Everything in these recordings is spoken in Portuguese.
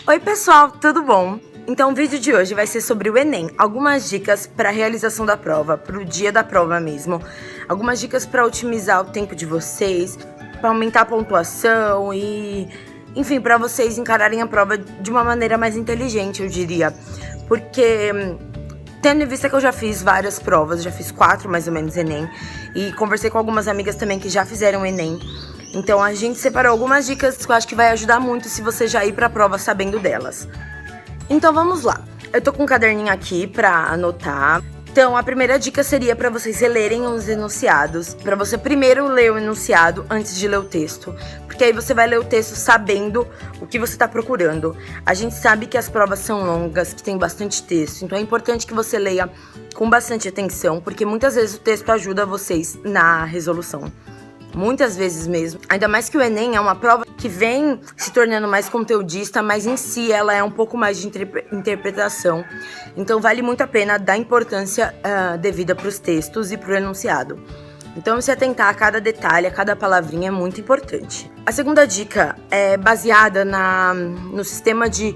Oi pessoal, tudo bom? Então o vídeo de hoje vai ser sobre o Enem, algumas dicas para a realização da prova, para o dia da prova mesmo, algumas dicas para otimizar o tempo de vocês, para aumentar a pontuação e, enfim, para vocês encararem a prova de uma maneira mais inteligente, eu diria, porque tendo em vista que eu já fiz várias provas, já fiz 4 mais ou menos Enem, e conversei com algumas amigas também que já fizeram Enem. Então a gente separou algumas dicas que eu acho que vai ajudar muito se você já ir pra prova sabendo delas. Então vamos lá. Eu tô com um caderninho aqui pra anotar. Então a primeira dica seria pra vocês relerem os enunciados. Pra você primeiro ler o enunciado antes de ler o texto. Porque aí você vai ler o texto sabendo o que você tá procurando. A gente sabe que as provas são longas, que tem bastante texto. Então é importante que você leia com bastante atenção. Porque muitas vezes o texto ajuda vocês na resolução. Muitas vezes mesmo. Ainda mais que o Enem é uma prova que vem se tornando mais conteudista, mas em si ela é um pouco mais de interpretação. Então vale muito a pena dar importância devida para os textos e para o enunciado. Então se atentar a cada detalhe, a cada palavrinha é muito importante. A segunda dica é baseada no sistema de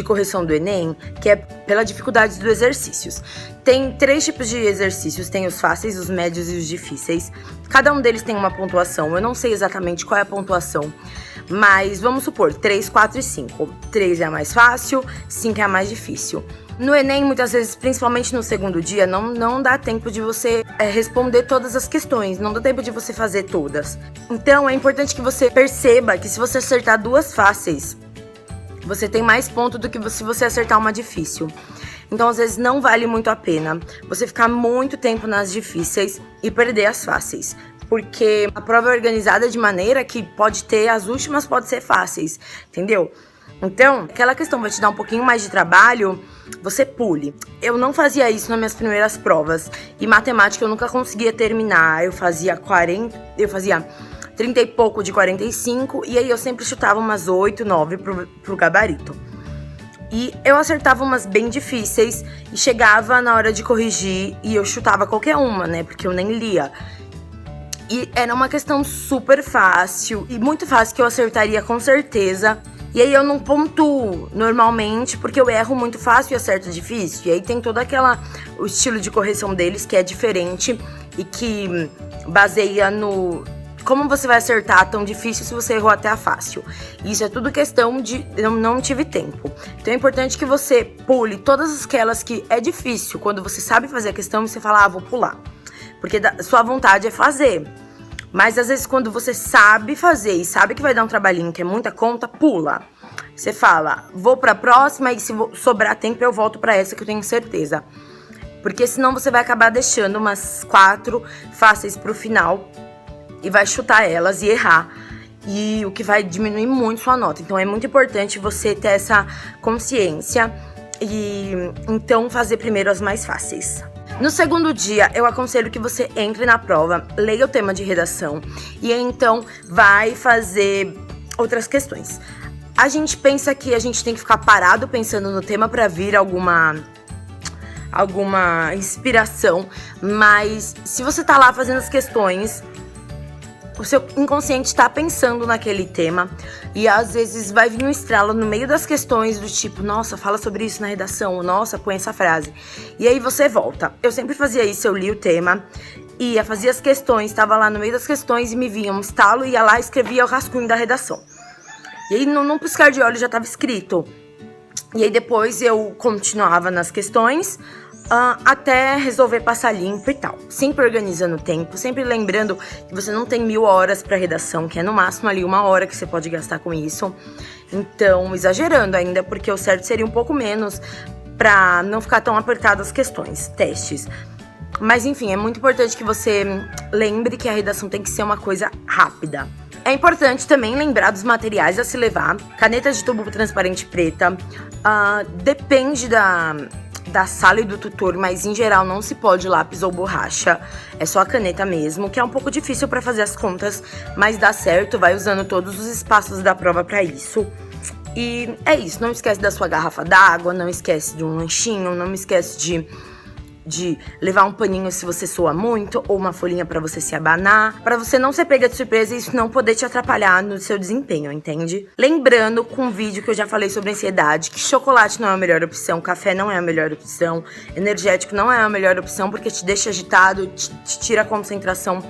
correção do Enem, que é pela dificuldade dos exercícios. Tem 3 tipos de exercícios, tem os fáceis, os médios e os difíceis. Cada um deles tem uma pontuação, eu não sei exatamente qual é a pontuação, mas vamos supor, 3, 4 e 5. 3 é a mais fácil, 5 é a mais difícil. No Enem, muitas vezes, principalmente no segundo dia, não dá tempo de você responder todas as questões, não dá tempo de você fazer todas. Então, é importante que você perceba que se você acertar 2 fáceis, você tem mais ponto do que se você acertar uma difícil. Então, às vezes, não vale muito a pena você ficar muito tempo nas difíceis e perder as fáceis. Porque a prova é organizada de maneira que pode ter, as últimas podem ser fáceis, entendeu? Então, aquela questão vai te dar um pouquinho mais de trabalho, você pule. Eu não fazia isso nas minhas primeiras provas. E matemática eu nunca conseguia terminar. Eu fazia 30 e pouco de 45, e aí eu sempre chutava umas 8, 9 pro gabarito. E eu acertava umas bem difíceis e chegava na hora de corrigir e eu chutava qualquer uma, né? Porque eu nem lia. E era uma questão super fácil e muito fácil que eu acertaria com certeza. E aí eu não pontuo normalmente porque eu erro muito fácil e acerto difícil. E aí tem todo o estilo de correção deles que é diferente e que baseia no como você vai acertar tão difícil se você errou até a fácil. Isso é tudo questão de eu não tive tempo. Então é importante que você pule todas aquelas que é difícil. Quando você sabe fazer a questão e você fala, vou pular. Porque sua vontade é fazer. Mas às vezes quando você sabe fazer e sabe que vai dar um trabalhinho, que é muita conta, pula. Você fala, vou pra próxima e se sobrar tempo eu volto pra essa que eu tenho certeza. Porque senão você vai acabar deixando umas 4 fáceis pro final e vai chutar elas e errar. E o que vai diminuir muito sua nota. Então é muito importante você ter essa consciência e então fazer primeiro as mais fáceis. No segundo dia, eu aconselho que você entre na prova, leia o tema de redação e então vai fazer outras questões. A gente pensa que a gente tem que ficar parado pensando no tema para vir alguma inspiração, mas se você tá lá fazendo as questões, o seu inconsciente está pensando naquele tema e às vezes vai vir um estralo no meio das questões do tipo, nossa, fala sobre isso na redação, nossa, põe essa frase. E aí você volta. Eu sempre fazia isso, eu li o tema, fazia as questões, estava lá no meio das questões e me vinha um estalo, ia lá e escrevia o rascunho da redação. E aí num piscar de olhos já estava escrito. E aí depois eu continuava nas questões, até resolver passar limpo e tal. Sempre organizando o tempo, sempre lembrando que você não tem 1000 horas para redação, que é no máximo ali 1 hora que você pode gastar com isso. Então, exagerando ainda, porque o certo seria um pouco menos para não ficar tão apertado as questões, testes. Mas enfim, é muito importante que você lembre que a redação tem que ser uma coisa rápida. É importante também lembrar dos materiais a se levar. Caneta de tubo transparente preta. Depende da sala e do tutor, mas em geral não se pode lápis ou borracha. É só a caneta mesmo, que é um pouco difícil para fazer as contas, mas dá certo, vai usando todos os espaços da prova para isso. E é isso, não esquece da sua garrafa d'água, não esquece de um lanchinho, não esquece de de levar um paninho se você soa muito, ou uma folhinha pra você se abanar, pra você não ser pega de surpresa e isso não poder te atrapalhar no seu desempenho, entende? Lembrando, com o vídeo que eu já falei sobre ansiedade, que chocolate não é a melhor opção, café não é a melhor opção, energético não é a melhor opção porque te deixa agitado, te tira a concentração.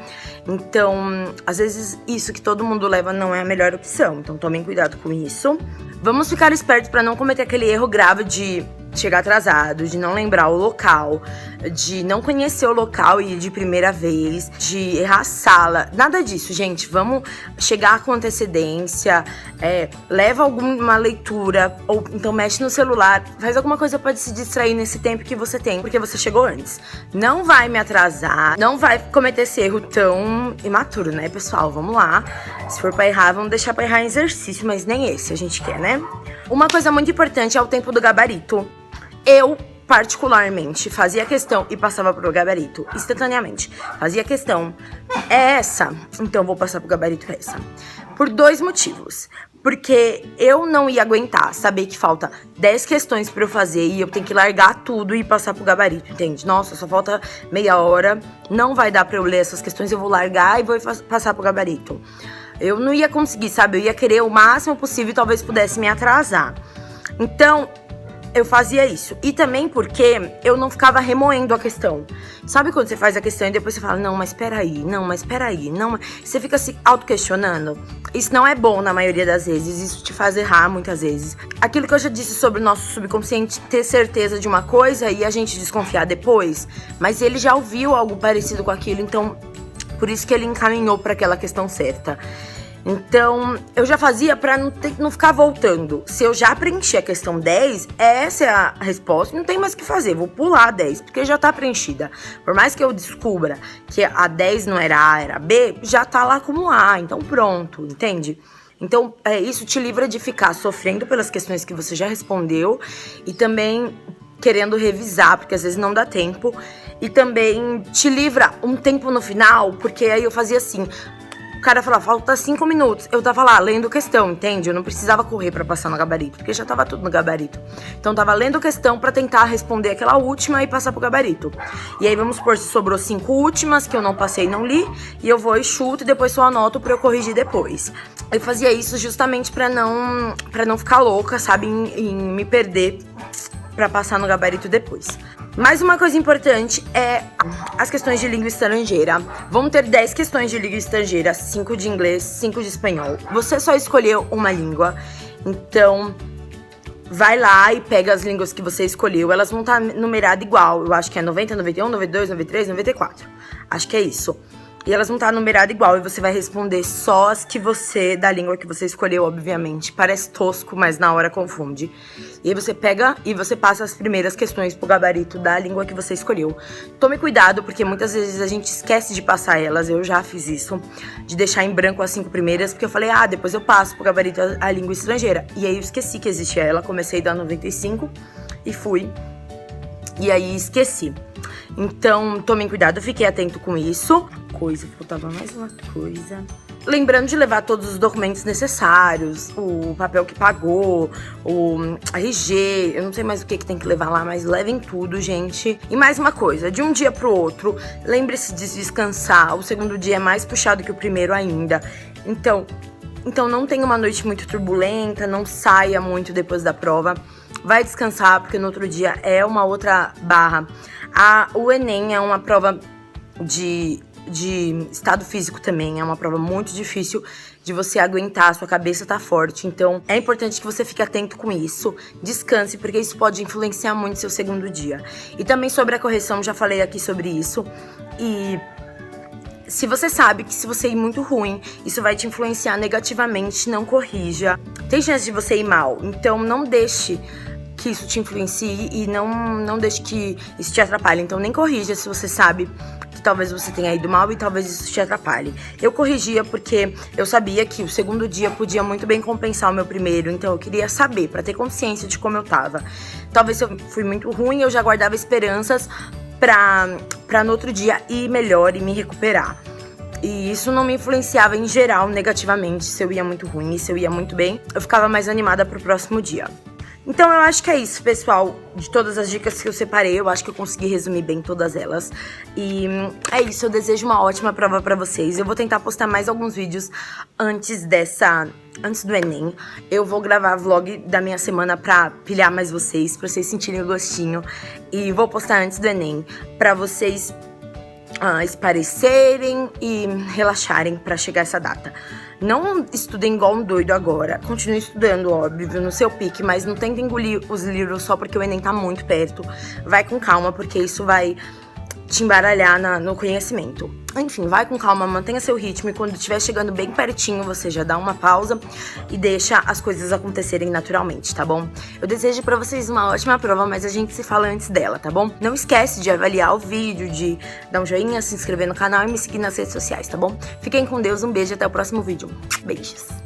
Então, às vezes, isso que todo mundo leva não é a melhor opção. Então, tomem cuidado com isso. Vamos ficar espertos para não cometer aquele erro grave de chegar atrasado, de não lembrar o local, de não conhecer o local e ir de primeira vez, de errar a sala. Nada disso, gente. Vamos chegar com antecedência, leva alguma leitura, ou então mexe no celular, faz alguma coisa para se distrair nesse tempo que você tem, porque você chegou antes. Não vai me atrasar, não vai cometer esse erro tão imaturo, né, pessoal? Vamos lá. Se for pra errar, vamos deixar pra errar em exercício, mas nem esse a gente quer, né? Uma coisa muito importante é o tempo do gabarito. Eu, particularmente, fazia questão e passava pro gabarito instantaneamente. Fazia questão. É essa, então vou passar pro gabarito essa. Por 2 motivos. Porque eu não ia aguentar saber que falta 10 questões pra eu fazer e eu tenho que largar tudo e passar pro gabarito, entende? Nossa, só falta meia hora, não vai dar pra eu ler essas questões, eu vou largar e vou passar pro gabarito. Eu não ia conseguir, sabe? Eu ia querer o máximo possível e talvez pudesse me atrasar. Então, eu fazia isso. E também porque eu não ficava remoendo a questão. Sabe quando você faz a questão e depois você fala, não, mas peraí, não, mas peraí, não. Você fica se auto-questionando. Isso não é bom na maioria das vezes. Isso te faz errar muitas vezes. Aquilo que eu já disse sobre o nosso subconsciente ter certeza de uma coisa e a gente desconfiar depois. Mas ele já ouviu algo parecido com aquilo, então por isso que ele encaminhou para aquela questão certa. Então, eu já fazia pra não ficar voltando. Se eu já preenchi a questão 10, essa é a resposta, não tem mais o que fazer, vou pular a 10, porque já tá preenchida. Por mais que eu descubra que a 10 não era A, era B, já tá lá como A, então pronto, entende? Então, isso te livra de ficar sofrendo pelas questões que você já respondeu e também querendo revisar, porque às vezes não dá tempo. E também te livra um tempo no final, porque aí eu fazia assim... O cara falava, falta 5 minutos. Eu tava lá lendo questão, entende? Eu não precisava correr pra passar no gabarito, porque já tava tudo no gabarito. Então tava lendo questão pra tentar responder aquela última e passar pro gabarito. E aí vamos supor, se sobrou 5 últimas que eu não passei e não li, e eu vou e chuto e depois só anoto pra eu corrigir depois. Eu fazia isso justamente pra não ficar louca, sabe? Em me perder pra passar no gabarito depois. Mais uma coisa importante é as questões de língua estrangeira. Vão ter 10 questões de língua estrangeira, 5 de inglês, 5 de espanhol. Você só escolheu uma língua, então vai lá e pega as línguas que você escolheu. Elas vão estar numeradas igual, eu acho que é 90, 91, 92, 93, 94. Acho que é isso. E elas vão estar numeradas igual e você vai responder só as que você, da língua que você escolheu, obviamente. Parece tosco, mas na hora confunde. E aí você pega e você passa as primeiras questões pro gabarito da língua que você escolheu. Tome cuidado, porque muitas vezes a gente esquece de passar elas. Eu já fiz isso, de deixar em branco as 5 primeiras, porque eu falei, depois eu passo pro gabarito a língua estrangeira. E aí eu esqueci que existia ela, comecei da 95 e fui. E aí esqueci. Então, tomem cuidado, fiquei atento com isso. Faltava mais uma coisa. Lembrando de levar todos os documentos necessários, o papel que pagou, o RG, eu não sei mais o que tem que levar lá, mas levem tudo, gente. E mais uma coisa, de um dia pro outro, lembre-se de descansar. O segundo dia é mais puxado que o primeiro ainda. Então não tenha uma noite muito turbulenta, não saia muito depois da prova. Vai descansar, porque no outro dia é uma outra barra. O Enem é uma prova de estado físico também, é uma prova muito difícil de você aguentar, sua cabeça tá forte, então é importante que você fique atento com isso, descanse, porque isso pode influenciar muito seu segundo dia. E também sobre a correção, já falei aqui sobre isso, e se você sabe que se você ir muito ruim, isso vai te influenciar negativamente, não corrija. Tem chance de você ir mal, então não deixe que isso te influencie e não deixe que isso te atrapalhe. Então nem corrija se você sabe que talvez você tenha ido mal e talvez isso te atrapalhe. Eu corrigia porque eu sabia que o segundo dia podia muito bem compensar o meu primeiro, então eu queria saber, pra ter consciência de como eu tava. Talvez se eu fui muito ruim, eu já guardava esperanças pra no outro dia ir melhor e me recuperar. E isso não me influenciava em geral negativamente, se eu ia muito ruim e se eu ia muito bem, eu ficava mais animada pro próximo dia. Então eu acho que é isso, pessoal. De todas as dicas que eu separei, eu acho que eu consegui resumir bem todas elas. E é isso, eu desejo uma ótima prova pra vocês. Eu vou tentar postar mais alguns vídeos antes do Enem. Eu vou gravar vlog da minha semana pra pilhar mais vocês, pra vocês sentirem o gostinho. E vou postar antes do Enem, pra vocês esparecerem e relaxarem pra chegar essa data. Não estudem igual um doido agora. Continue estudando, óbvio, no seu pique, mas não tenta engolir os livros só porque o Enem tá muito perto. Vai com calma, porque isso vai te embaralhar no conhecimento. Enfim, vai com calma, mantenha seu ritmo e quando estiver chegando bem pertinho, você já dá uma pausa e deixa as coisas acontecerem naturalmente, tá bom? Eu desejo pra vocês uma ótima prova, mas a gente se fala antes dela, tá bom? Não esquece de avaliar o vídeo, de dar um joinha, se inscrever no canal e me seguir nas redes sociais, tá bom? Fiquem com Deus, um beijo e até o próximo vídeo. Beijos!